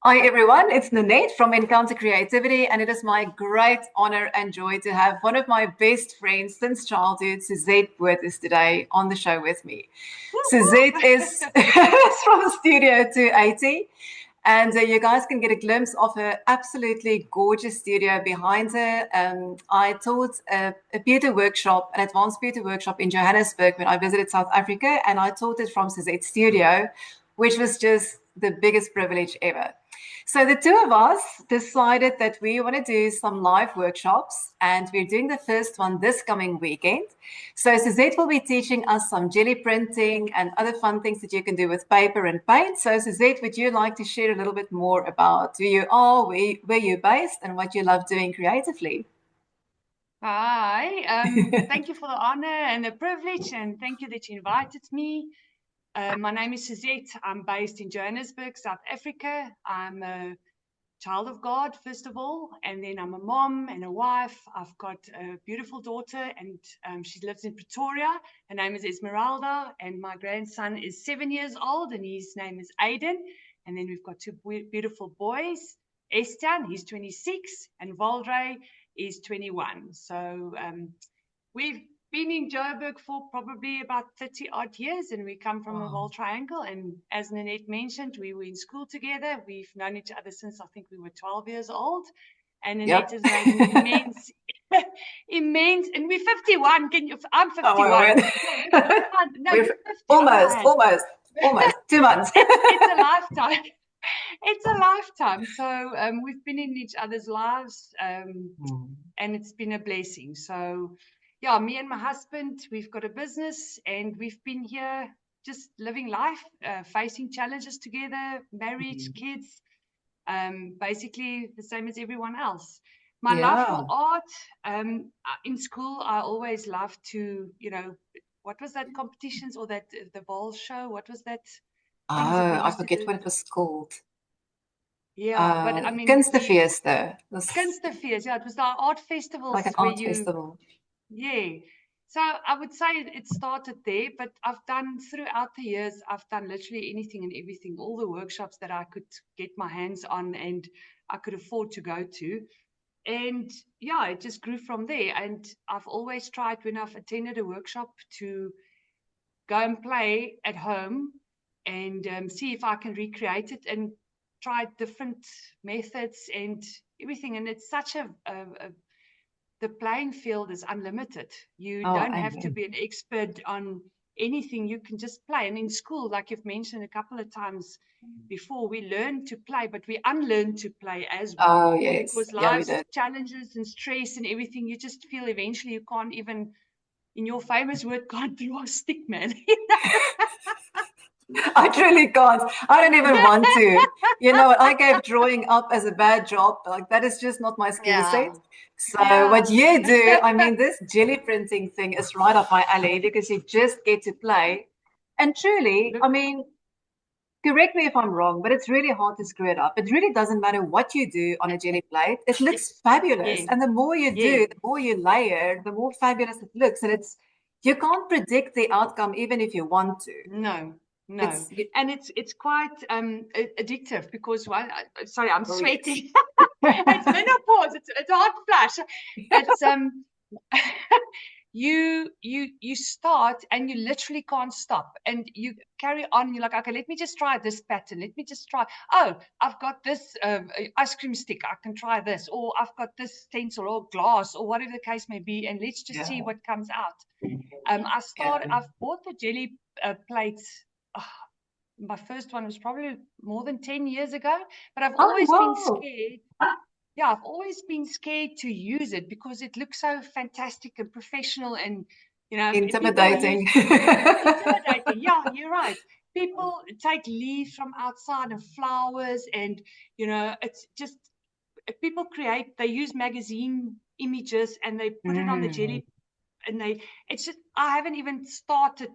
Hi everyone, it's Nanette from Encounter Creativity, and it is my great honor and joy to have one of my best friends since childhood, Suzette Botha, today on the show with me. Suzette is from Studio 280, and you guys can get a glimpse of her absolutely gorgeous studio behind her. I taught a beauty workshop, an advanced beauty workshop in Johannesburg when I visited South Africa, and I taught it from Suzette's studio, which was just the biggest privilege ever. So the two of us decided that we want to do some live workshops, and we're doing the first one this coming weekend. So Suzette will be teaching us some jelly printing and other fun things that you can do with paper and paint. So Suzette, would you like to share a little bit more about who you are, where you're based, and what you love doing creatively? Hi, thank you for the honor and the privilege, and thank you that you invited me. My name is Suzette. I'm based in Johannesburg, South Africa. I'm a child of God, first of all, and then I'm a mom and a wife. I've got a beautiful daughter, and she lives in Pretoria. Her name is Esmeralda, and my grandson is 7 years old, and his name is Aiden. And then we've got two beautiful boys, Estian, he's 26, and Valdre is 21. So we've been in Joburg for probably about 30 odd years, and we come from a whole triangle. And as Nanette mentioned, we were in school together. We've known each other since I think we were 12 years old. And Nanette has made an immense, and we're 51. I'm 51. Oh my word. No, you're 50. Almost 2 months. It's a lifetime. It's a lifetime. So we've been in each other's lives, and it's been a blessing. So yeah, me and my husband, we've got a business, and we've been here just living life, facing challenges together, marriage, kids, basically the same as everyone else. My love for art, in school, I always loved to, what was that competitions or that the ball show? What was that? I forget what it was called. Yeah, but I mean, Kunstefeest though. Kunstefeest, yeah, it was the art festivals. Like an art festival. Yeah. So I would say it started there, but I've done throughout the years, I've done literally anything and everything, all the workshops that I could get my hands on and I could afford to go to. And yeah, it just grew from there. And I've always tried when I've attended a workshop to go and play at home and see if I can recreate it and try different methods and everything. And it's such the playing field is unlimited. You don't have to be an expert on anything. You can just play. And in school, like you've mentioned a couple of times before, we learn to play, but we unlearn to play as well. Oh, yes. Because life's challenges and stress and everything, you just feel eventually you can't even, in your famous word, can't draw a stick, man. I truly can't. I don't even want to. You know, I gave drawing up as a bad job. Like, that is just not my skill set. So what you do, I mean, this jelly printing thing is right up my alley because you just get to play. And truly, I mean, correct me if I'm wrong, but it's really hard to screw it up. It really doesn't matter what you do on a jelly plate. It looks fabulous. And the more you do, the more you layer, the more fabulous it looks. And you can't predict the outcome even if you want to. No. And it's quite addictive because sorry, I'm sweating. It's menopause. It's a hot flash. It's you start and you literally can't stop and you carry on. You're like, okay, let me just try this pattern. Let me just try. Oh, I've got this ice cream stick. I can try this, or I've got this stencil or glass or whatever the case may be, and let's just see what comes out. I've bought the jelly plates. My first one was probably more than 10 years ago, but I've always been scared. Yeah, I've always been scared to use it because it looks so fantastic and professional and, intimidating. Intimidating. Yeah, you're right. People take leaves from outside and flowers and, it's just, people they use magazine images and they put it on the jelly and I haven't even started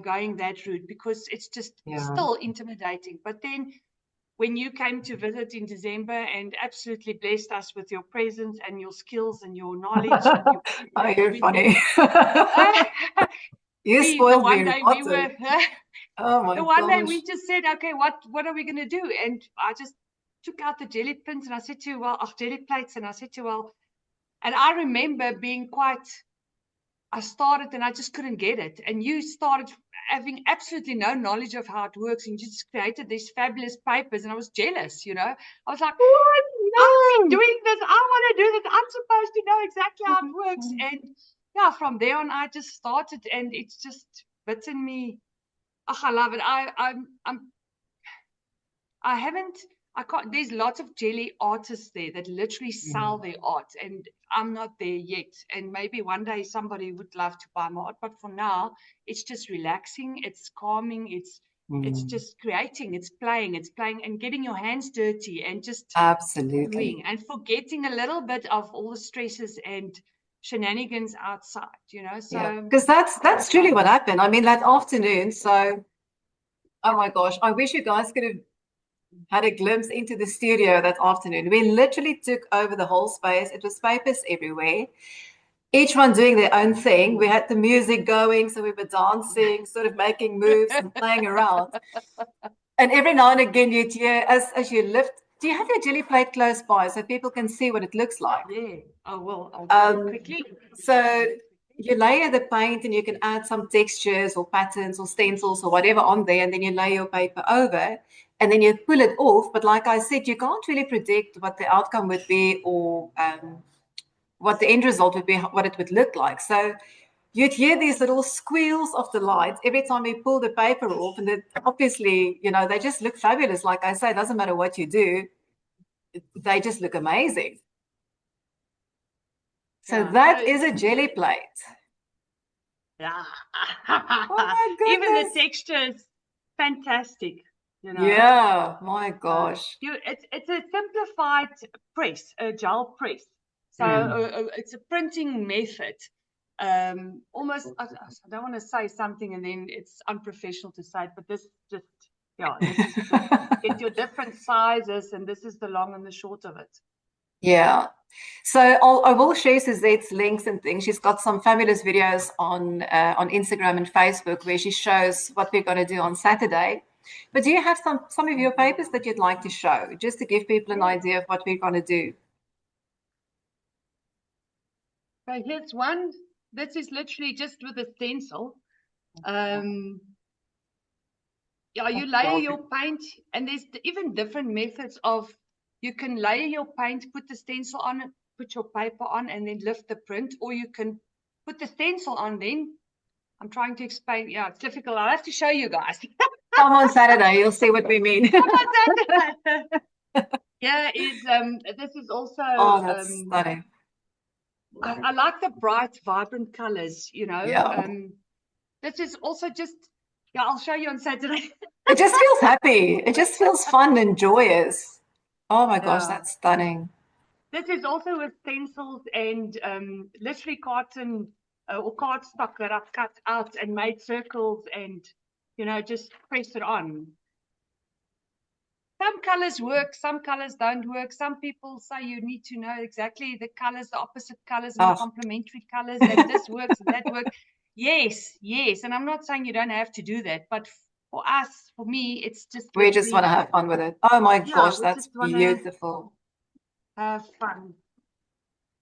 going that route because it's just still intimidating. But then when you came to visit in December and absolutely blessed us with your presence and your skills and your knowledge. And you're funny. You spoiled me. The one day we just said, okay, what are we going to do? And I just took out the jelly pins and I said to her, jelly plates, and I said to her, and I remember being I started and I just couldn't get it. And you started having absolutely no knowledge of how it works, and you just created these fabulous papers, and I was jealous, I was like, What? I'm No. doing this, I want to do this, I'm supposed to know exactly how it works. And yeah, from there on I just started, and it's just bitten me. I love it. I can't, there's lots of jelly artists there that literally sell their art, and I'm not there yet. And maybe one day somebody would love to buy my art, but for now, it's just relaxing, it's calming, it's just creating, it's playing, and getting your hands dirty and just Absolutely. doing and forgetting a little bit of all the stresses and shenanigans outside, So because that's truly what happened. I mean, that afternoon. So, oh my gosh, I wish you guys could have had a glimpse into the studio that afternoon. We literally took over the whole space. It was papers everywhere, each one doing their own thing. We had the music going, so we were dancing, sort of making moves and playing around. And every now and again, you'd hear as you lift. Do you have your jelly plate close by so people can see what it looks like? Yeah. Oh, well, I'll do it quickly. So you layer the paint and you can add some textures or patterns or stencils or whatever on there, and then you lay your paper over and then you pull it off. But like I said, you can't really predict what the outcome would be or what the end result would be, what it would look like. So you'd hear these little squeals of delight every time you pull the paper off. And obviously, they just look fabulous. Like I say, it doesn't matter what you do, they just look amazing. So that is a jelly plate. Yeah. Oh my goodness. Even the texture is fantastic. Yeah, my gosh. It's a simplified press, a gel press. So it's a printing method. Almost, I don't want to say something and then it's unprofessional to say it, but this just, this is it's your different sizes, and this is the long and the short of it. Yeah. So I will share Suzette's links and things. She's got some fabulous videos on Instagram and Facebook where she shows what we're going to do on Saturday. But do you have some of your papers that you'd like to show, just to give people an idea of what we're going to do? So here's one. This is literally just with a stencil. You layer your paint, and there's even different methods of, you can layer your paint, put the stencil on it, put your paper on, and then lift the print, or you can put the stencil on then. I'm trying to explain. Yeah, it's difficult. I'll have to show you guys. Come on Saturday, you'll see what we mean. Come on Saturday. Yeah, this is also. Oh, that's stunning. I like the bright, vibrant colors, Yeah. This is also just, I'll show you on Saturday. It just feels happy. It just feels fun and joyous. Oh my gosh, that's stunning. This is also with stencils and literally carton or cardstock that I've cut out and made circles and, just press it on. Some colors work, some colors don't work. Some people say you need to know exactly the colors, the opposite colors, and the complementary colors, that this works, that works. Yes. And I'm not saying you don't have to do that, but for us, for me, it's just. We just want to have fun with it. Oh my gosh, that's beautiful. Have fun.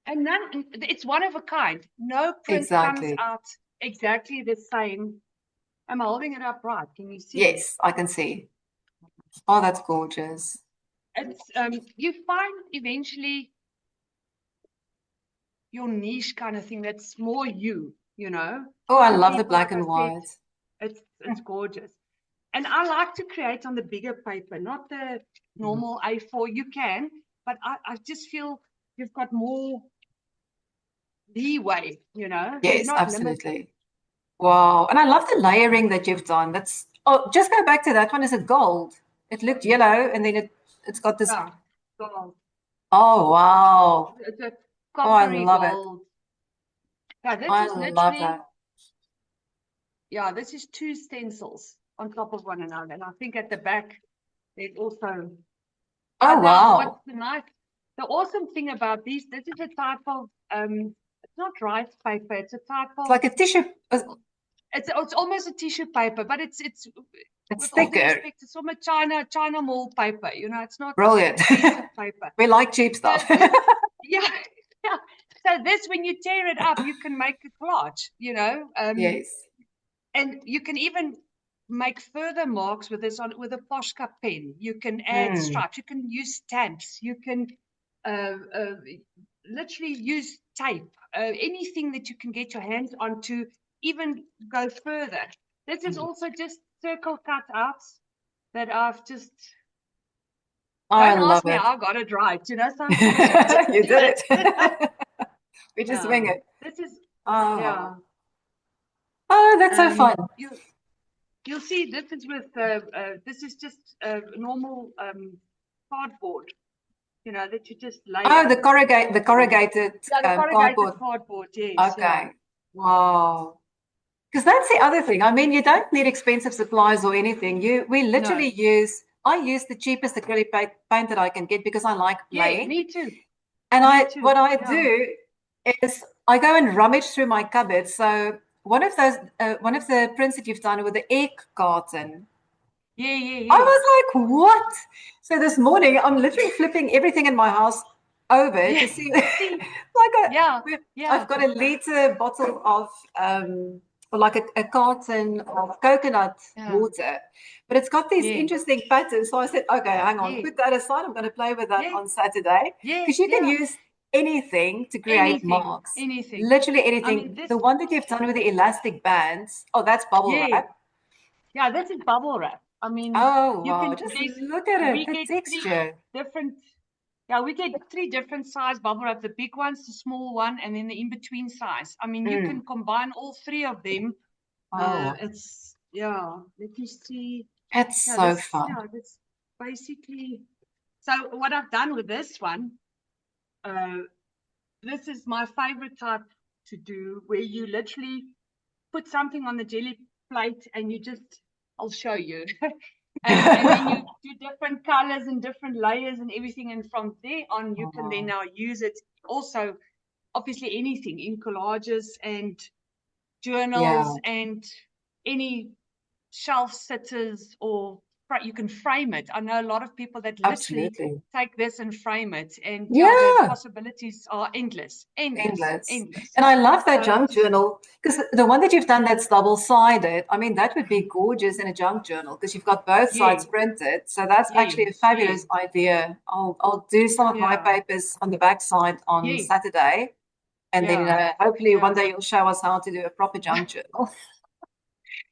And it's one of a kind. No print comes out exactly the same. I'm holding it up right. Can you see? Yes, I can see. Oh, that's gorgeous. It's you find eventually your niche kind of thing that's more you, Oh, I love the black and white. It's gorgeous. And I like to create on the bigger paper, not the normal A4. You can, but I just feel you've got more leeway, Yes, absolutely. Wow. And I love the layering that you've done. Just go back to that one. Is it gold? It looked yellow, and then it's got this. Yeah, gold. Oh, wow. It's a coppery gold. Yeah, I love that. Yeah, this is 2 stencils on top of one another. And I think at the back, there's also. Oh, wow. The awesome thing about this is a type of, it's not rice paper, it's a type of. It's like a tissue. It's almost a tissue paper, but it's It's with all due thicker. respect, it's from a China Mall paper. You know, it's not Brilliant. expensive paper. We like cheap stuff. So yeah, yeah. So this, when you tear it up, you can make a collage. You know, Yes. and you can even make further marks with this with a Posca pen. You can add stripes. You can use stamps. You can literally use tape. Anything that you can get your hands on to even go further. This is also just circle cutouts that I've just. Don't ask me how I got it right. You know, sometimes you did it. We just wing it. This is yeah. Oh, that's so fun. You'll see this is with this is just normal cardboard, you know, that you just lay. Oh, the corrugated cardboard. Yes. Okay. Yeah. Wow. Because that's the other thing. I mean, you don't need expensive supplies or anything. We literally I use the cheapest acrylic paint that I can get because I like playing. Yeah, me too. And what I do is I go and rummage through my cupboard. So one of the prints that you've done with the egg carton. Yeah. I was like, what? So this morning I'm literally flipping everything in my house over to see I've got a liter bottle of or like a carton of coconut water, but it's got these interesting patterns. So I said, okay, hang on, put that aside. I'm going to play with that on Saturday, because you can use anything to create marks. Literally anything. I mean, the one that you've done with the elastic bands, that's bubble wrap. Yeah, this is bubble wrap. I mean, you can just look at it, the texture. We get 3 different size bubble wrap, the big ones, the small one, and then the in-between size. I mean, you can combine all 3 of them. Let me see. It's so fun. Yeah, that's basically, so what I've done with this one, this is my favorite type to do, where you literally put something on the jelly plate and you just, I'll show you. and then you do different colors and different layers and everything, and from there on you can then now use it also, obviously, anything in collages and journals and any shelf sitters, or you can frame it. I know a lot of people that literally take this and frame it, and the possibilities are endless. And I love that junk journal, because the one that you've done that's double-sided, I mean, that would be gorgeous in a junk journal, because you've got both sides printed. So that's actually a fabulous idea. I'll do some of my papers on the back side on Saturday, and then hopefully one day you'll show us how to do a proper junk journal.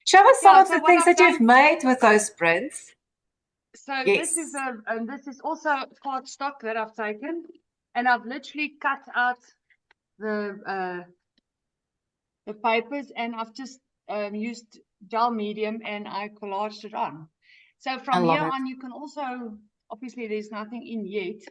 Show us some of the things that you've made with those prints. So this is also cardstock that I've taken, and I've literally cut out the papers, and I've just used gel medium, and I collaged it on. So from here on, you can also, obviously there's nothing in yet,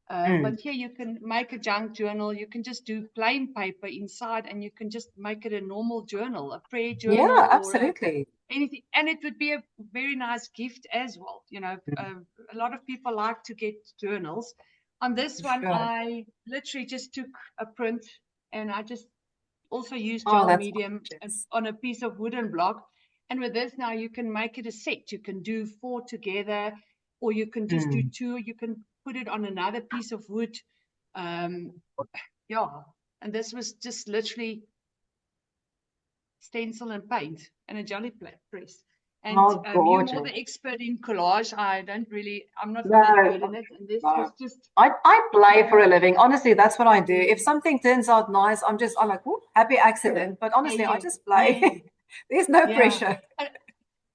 but here you can make a junk journal. You can just do plain paper inside, and you can just make it a normal journal, a prayer journal. Yeah, absolutely. Anything, and it would be a very nice gift as well. You know, a lot of people like to get journals. On this one, I literally just took a print, and I just also used gel medium on a piece of wooden block. And with this now, you can make it a set. You can do 4 together, or you can just do 2. You can put it on another piece of wood. And this was just literally stencil and paint and a jelly press. And you're more the expert in collage. I'm not very good in it. And this was just... I play for a living. Honestly, that's what I do. If something turns out nice, I'm like, oh, happy accident. But honestly, I just play. There's no pressure.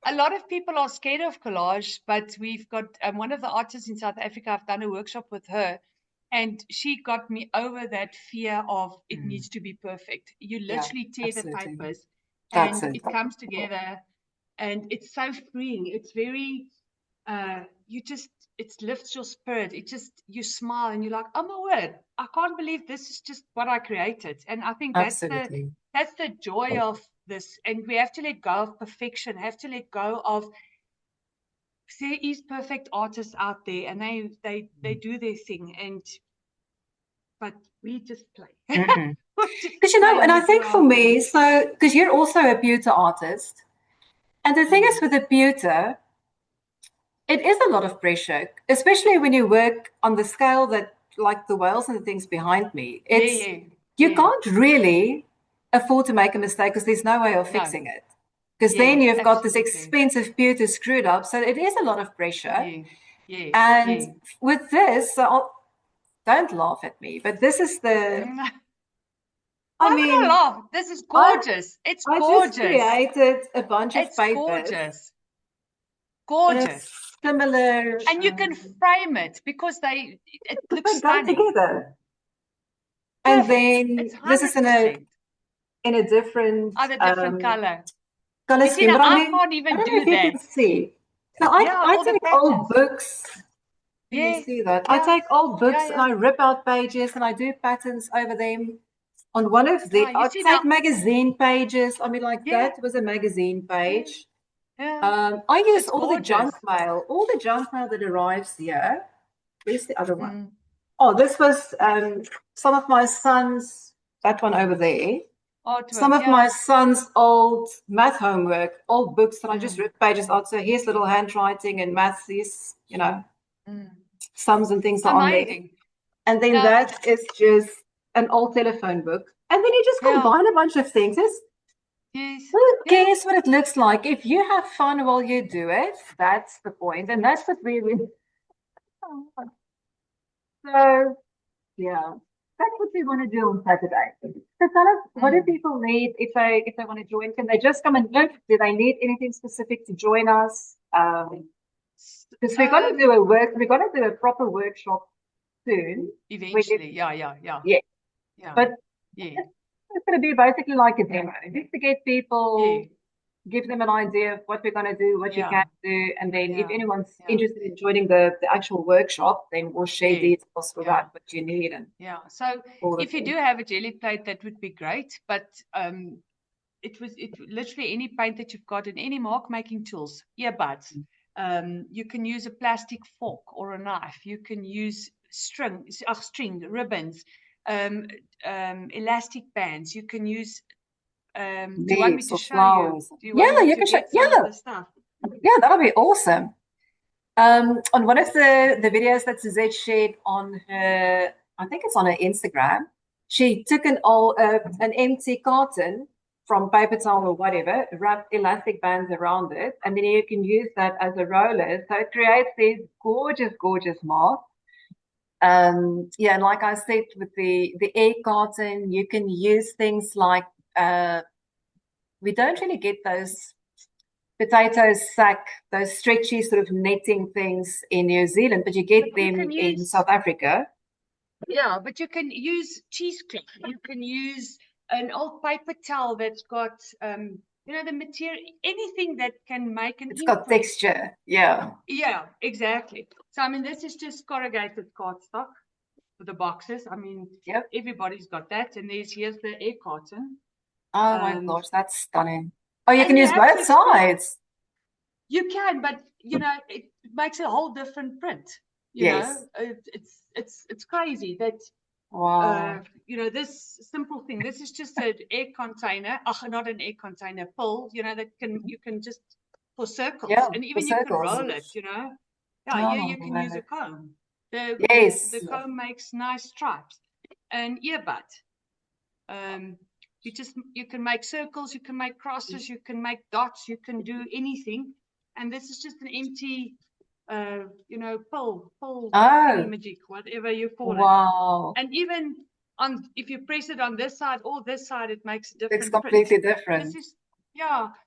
A lot of people are scared of collage, but we've got one of the artists in South Africa. I've done a workshop with her, and she got me over that fear of it needs to be perfect. You literally tear the papers, and it comes together, and it's so freeing. It's very, it lifts your spirit. You smile, and you're like, oh my word, I can't believe this is just what I created. And I think that's the joy of this. And we have to let go of perfection, have to let go of, there is perfect artists out there, and they do their thing, but we just play. Because and I think for me, so because you're also a pewter artist, and the thing is with a pewter, It is a lot of pressure, especially when you work on the scale that, like the whales and the things behind me. It's Yeah, you yeah. can't really afford to make a mistake because there's no way of No. fixing it. Because then Yes, you've got this absolutely. expensive pewter screwed up. So it is a lot of pressure. Yeah. Yes. And Yeah. with this, don't laugh at me, but this is the, Why I would I mean, laugh? This is I gorgeous. It's I just gorgeous. created a bunch of It's papers gorgeous. in a Gorgeous. similar, And you can frame it because it but looks they go stunning. together. And Perfect. then It's this is in a 100%. different Oh, the different color. color You see, scheme. now But I I mean, can't I even don't know do if you that. can see. So Yeah, I all the take old patterns. books. Can you Yeah, see that? I yeah, take old yeah, books and yeah. I rip out pages and I do patterns over them. On one of Yeah, the, you I see now. take magazine pages. I mean, like Yeah, that was a magazine yeah, page. yeah. I use It's all the gorgeous. all the junk mail that arrives here. Where's the other one? Mm. Oh, this was some of my son's, that one over there. Some Artwork, of my yeah. son's old math homework, old books that I just Mm. ripped pages out. So here's little handwriting and maths, these, Mm. sums and things are on there. Amazing. And then Yeah, that is just an old telephone book. And then you just yeah. combine a bunch of things. Yes. Who Yeah. cares what it looks like? If you have fun while you do it, that's the point. And that's what we really. So, yeah, that's what we want to do on Saturday. So tell us, what do Mm. people need if they want to join? Can they just come and look? Do they need anything specific to join us? Because we're gonna do a proper workshop soon. Eventually. Yeah, yeah, yeah, Yeah, yeah, but yeah, it's going to be basically like a demo, just to get yeah, people, give them an idea of what we're going to do, what you yeah, can do, and then if yeah, anyone's yeah, interested in joining the actual workshop, then we'll share yeah, details for yeah. that, what you need, and Yeah. So all the if you do things. have a jelly plate, that would be great. But it literally any paint that you've got and any mark making tools, earbuds. You can use a plastic fork or a knife. You can use string, ribbons, elastic bands. You can use. Do you want me Leaves to or show you? flowers. Do you want Yeah, me you to can show. get some of Yeah, the stuff? yeah, that'll be awesome. On one of the videos that Suzette shared on her, I think it's on her Instagram, she took an empty carton from paper towel or whatever, wrapped elastic bands around it, and then you can use that as a roller. So it creates these gorgeous, gorgeous masks. Yeah, and like I said, with the air carton, you can use things like we don't really get those potato sack, those stretchy sort of netting things in New Zealand, but you get But you them can in use. South Africa. Yeah, but you can use cheesecloth. You can use an old paper towel that's got, the material, anything that can make an It's got imprint. texture. Yeah. Yeah, exactly. So, I mean, this is just corrugated cardstock for the boxes. I mean, Yep. everybody's got that. And here's the air carton. Oh my gosh, that's stunning. Oh, you can And you use have to both explore. sides. You can, but it makes a whole different print. Yes. It's crazy that Wow. this simple thing. This is just an air container. Not an air container, pill. That you can just for circles, Yeah, and for even you can circles. roll it. Yeah, here Oh, you can use wow. a comb. The Yes. comb makes nice stripes. An earbud. Um, you can make circles, you can make crosses, you can make dots, you can do anything. And this is just an empty, pull thingy Oh, magic, whatever you call it. wow. And even if you press it on this side or this side, it makes a It's different print. completely different.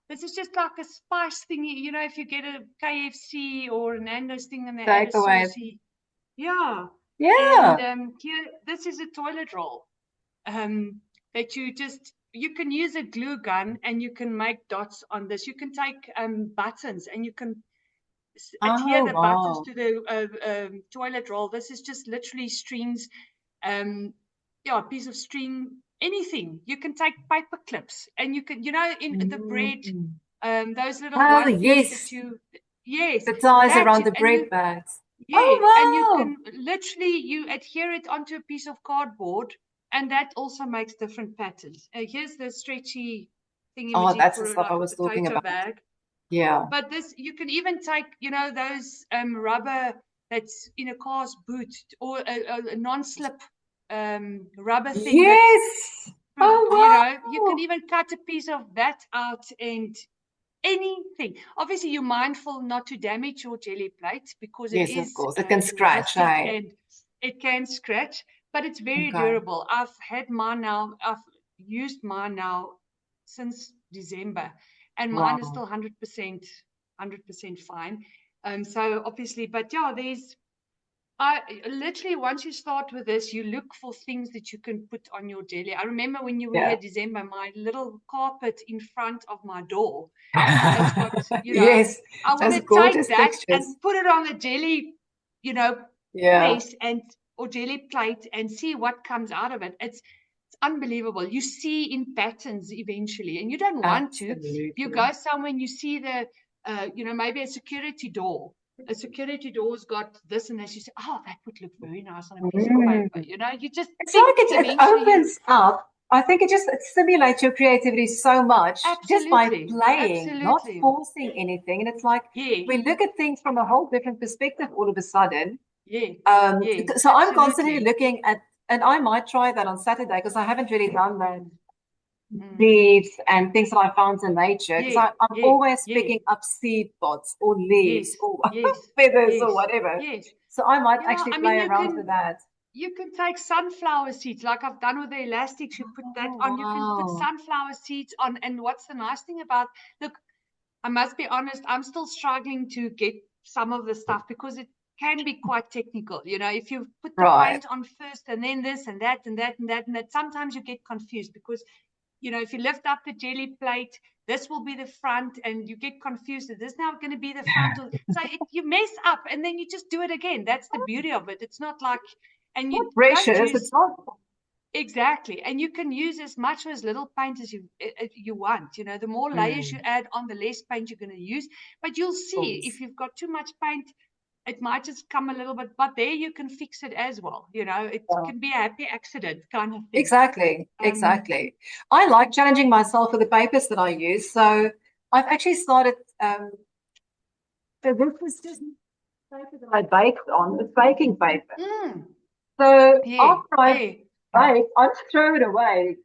This is just like a spice thingy. If you get a KFC or a Nando's thing and they add Take a away. saucy, yeah. Yeah. And here, this is a toilet roll. That you can use a glue gun and you can make dots on this. You can take buttons and you can adhere Oh, the buttons wow. to the toilet roll. This is just literally strings, a piece of string, anything. You can take paper clips and you can, in the bread, those little Oh, one piece yes. yes, The ties that, around the and bread bags. yeah, and you Oh, wow. can literally you adhere it onto a piece of cardboard, and that also makes different patterns. Here's the stretchy thingy Oh, majig that's the for stuff I like a was talking potato about. bag. Yeah. But this, you can even take, those rubber that's in a car's boot, or a non-slip rubber thing that, Yes. Oh, you can wow. even cut a piece of that out and anything. Obviously, you're mindful not to damage your jelly plate because it Yes, of is course. It can scratch, elastic eh? and it can scratch, but it's very Okay. durable. I've used mine now since December, and mine is Wow. still 100% fine. So obviously, but yeah, I literally, once you start with this, you look for things that you can put on your jelly. I remember when you were Yeah. here December, my little carpet in front of my door has got, Yes, I want those to take gorgeous that textures. and put it on the jelly, Yeah, place or jelly plate and see what comes out of it. It's unbelievable. You see in patterns eventually, and you don't want to. You absolutely. go somewhere and you see maybe a security door. A security door's got this and this. You say, oh, that would look very nice on a piece of paper. Mm. You just It's like think it eventually opens up. I think it stimulates your creativity so much just by absolutely, playing, not absolutely. forcing anything. And it's like Yeah, we look at things from a whole different perspective all of a sudden. yeah, Um, yeah, so I'm constantly absolutely. looking at, and I might try that on Saturday because I haven't really done that. Mm, mm. Leaves and things that I found in nature because Yeah, I'm yeah, always yeah. picking up seed pods or Yes, leaves or yes, feathers or yes, whatever. yes. So I might Yeah, actually I mean, play around with that. you can take sunflower seeds like I've done with the elastics. You put that Oh, on. You can put wow. sunflower seeds on. And what's the nice thing about, look, I must be honest, I'm still struggling to get some of the stuff because it can be quite technical. If you put the Right. paint on first and then this and that and that and that and that, sometimes you get confused because if you lift up the jelly plate, this will be the front, and you get confused. Is this now going to be the front? So you mess up, and then you just do it again. That's the beauty of it. It's not like, and Not you don't precious. It's use not. exactly, and you can use as much or as little paint as you want. The more layers you Mm, add on, the less paint you're going to use. But you'll of see course. if you've got too much paint, it might just come a little bit, but there you can fix it as well. It Yeah. can be a happy accident kind of thing. Exactly. Um, Exactly. I like challenging myself with the papers that I use. So I've actually started. So this is just paper that I baked on. It's baking paper. mm, So yeah, after I've yeah. baked, I just throw it away.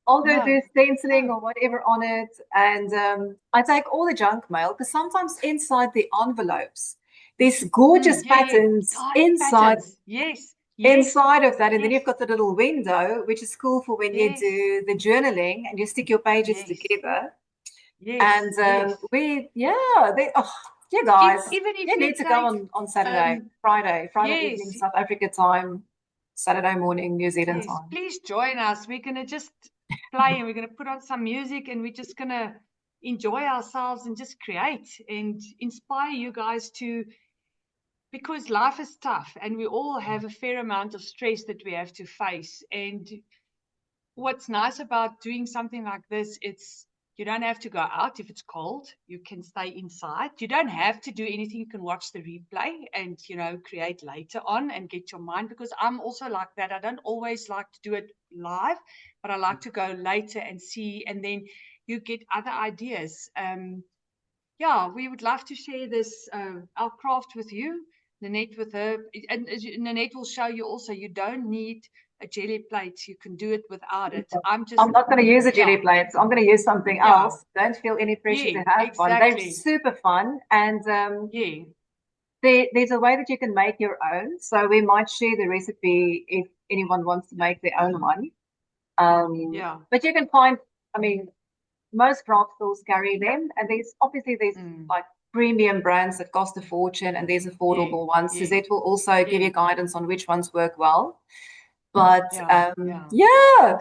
I'll go No, do stenciling no. or whatever on it, and I take all the junk mail because sometimes inside the envelopes, there's gorgeous Yeah, yeah. patterns Oh, inside patterns. Yes, yes, inside of that, and then yes, you've got the little window, which is cool for when you yes, do the journaling and you stick your pages yes, together. yes, And yes. you guys, Even if you you need to come take, on Saturday, um, Friday evening, yes, South Africa time, Saturday morning, New Zealand yes, time. please join us. We're gonna just play and we're gonna put on some music and we're just gonna enjoy ourselves and just create and inspire you guys to, because life is tough and we all have a fair amount of stress that we have to face. And what's nice about doing something like this, it's you don't have to go out if it's cold. You can stay inside. You don't have to do anything. You can watch the replay and create later on and get your mind, because I'm also like that. I don't always like to do it live, but I like to go later and see, and then you get other ideas. Yeah, we would love to share this our craft with you, Nanette, with her, and Nanette will show you also. You don't need a jelly plate; you can do it without it. I'm just, I'm not going to use a jelly yeah, plate. I'm going to use something yeah, else. Don't feel any pressure yeah, to have one. They're exactly, super fun, and yeah, there's a way that you can make your own. So we might share the recipe if anyone wants to make their own one. yeah, But you can find, I mean, most craft stores carry them, and there's mm, like premium brands that cost a fortune, and there's yeah, affordable ones. yeah, Suzette will also give yeah, you guidance on which ones work well. But yeah, yeah. yeah,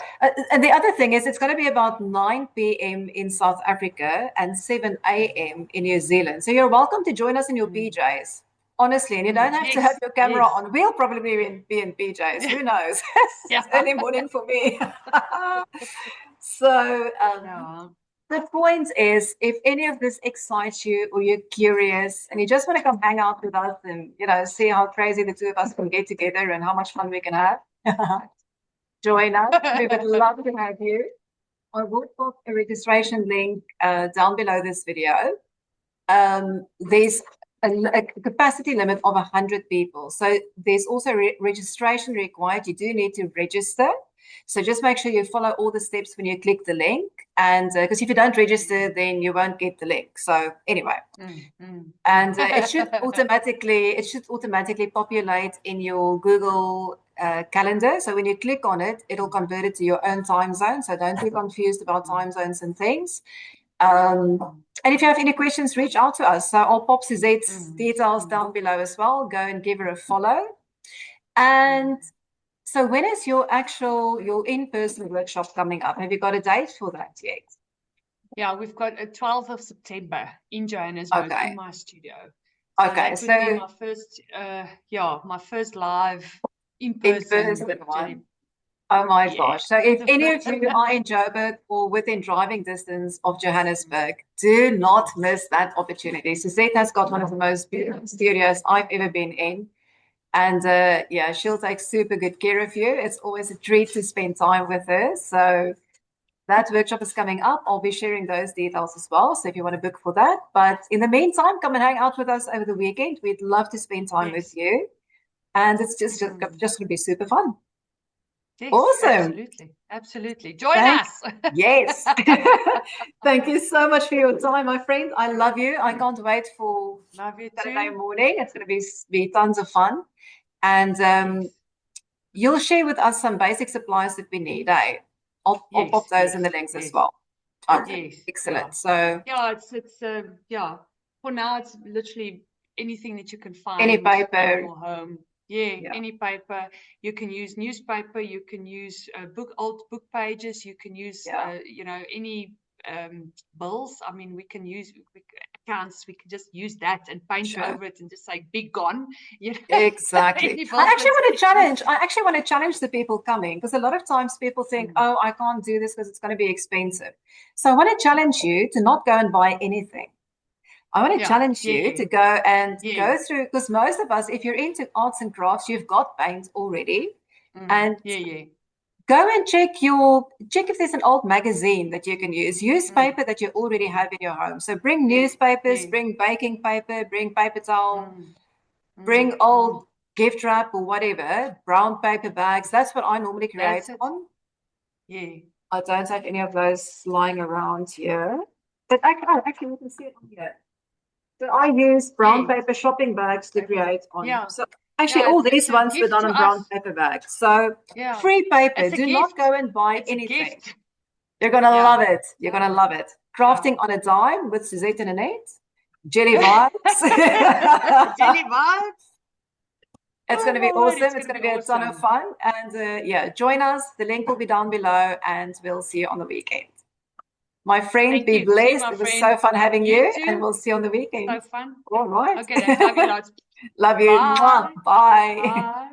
and the other thing is, it's going to be about 9 p.m. in South Africa and 7 a.m. in New Zealand. So you're welcome to join us in your Mm, PJs, honestly. And you don't have to have yes, your camera yes, on. We'll probably be in PJs. Who knows? yeah, It's early morning for me. So yeah, the point is, if any of this excites you or you're curious and you just want to come hang out with us and see how crazy the two of us can get together and how much fun we can have. Join us. We would love to have you. I will put a registration link down below this video. there's a capacity limit of 100 people. So there's also registration required. You do need to register. So just make sure you follow all the steps when you click the link. And because if you don't register, then you won't get the link. So anyway, and it should automatically populate in your Google calendar. So when you click on it, it'll convert it to your own time zone. So don't be confused about time zones and things. And if you have any questions, reach out to us. So I'll pop Suzette's details down below as well. Go and give her a follow. And so when is your in-person workshop coming up? Have you got a date for that yet? Yeah, we've got a 12th of September in Johannesburg in my studio. Okay, so that would be my first, my first live in-person one. Oh my gosh. So if any of you are in Joburg or within driving distance of Johannesburg, do not miss that opportunity. Suzette has got one of the most beautiful studios I've ever been in. And she'll take super good care of you. It's always a treat to spend time with her. So that workshop is coming up. I'll be sharing those details as well. So if you want to book for that. But in the meantime, come and hang out with us over the weekend. We'd love to spend time with you. And it's just going to be super fun. Yes, awesome. Absolutely. Join us. Yes. Thank you so much for your time, my friend. I love you. I can't wait for Saturday morning. It's going to be tons of fun. And you'll share with us some basic supplies that we need, eh? I'll pop those in the links as well. Okay. Yes. Excellent. So it's for now it's literally anything that you can find any paper in your home. Any paper. You can use newspaper. You can use old book pages. You can use any bills. I mean, we can use accounts. We can just use that and paint over it and just say "be gone." Exactly. I actually want to challenge the people coming, because a lot of times people think, "Oh, I can't do this because it's going to be expensive." So I want to challenge you to not go and buy anything. I want to challenge you to go and go through, because most of us, if you're into arts and crafts, you've got paint already. And go and check if there's an old magazine that you can use. Use paper that you already have in your home. So bring newspapers, bring baking paper, bring paper towel, bring old gift wrap or whatever, brown paper bags. That's what I normally create on. I don't have any of those lying around here. But actually, you can see it on here. So I use brown paper shopping bags to create on. So actually, all these ones were done on brown paper bags. So free paper. Do not go and buy anything. You're gonna love it. You're gonna love it. Crafting on a dime with Suzette and Annette. Jelly vibes. Jelly vibes. It's going to be awesome. It's going to be a ton of fun. And join us. The link will be down below, and we'll see you on the weekend. My friend, be blessed. It was so fun having you, and we'll see you on the weekend. So fun. All right. Okay, then. Love you lots. Love you. Bye. Bye.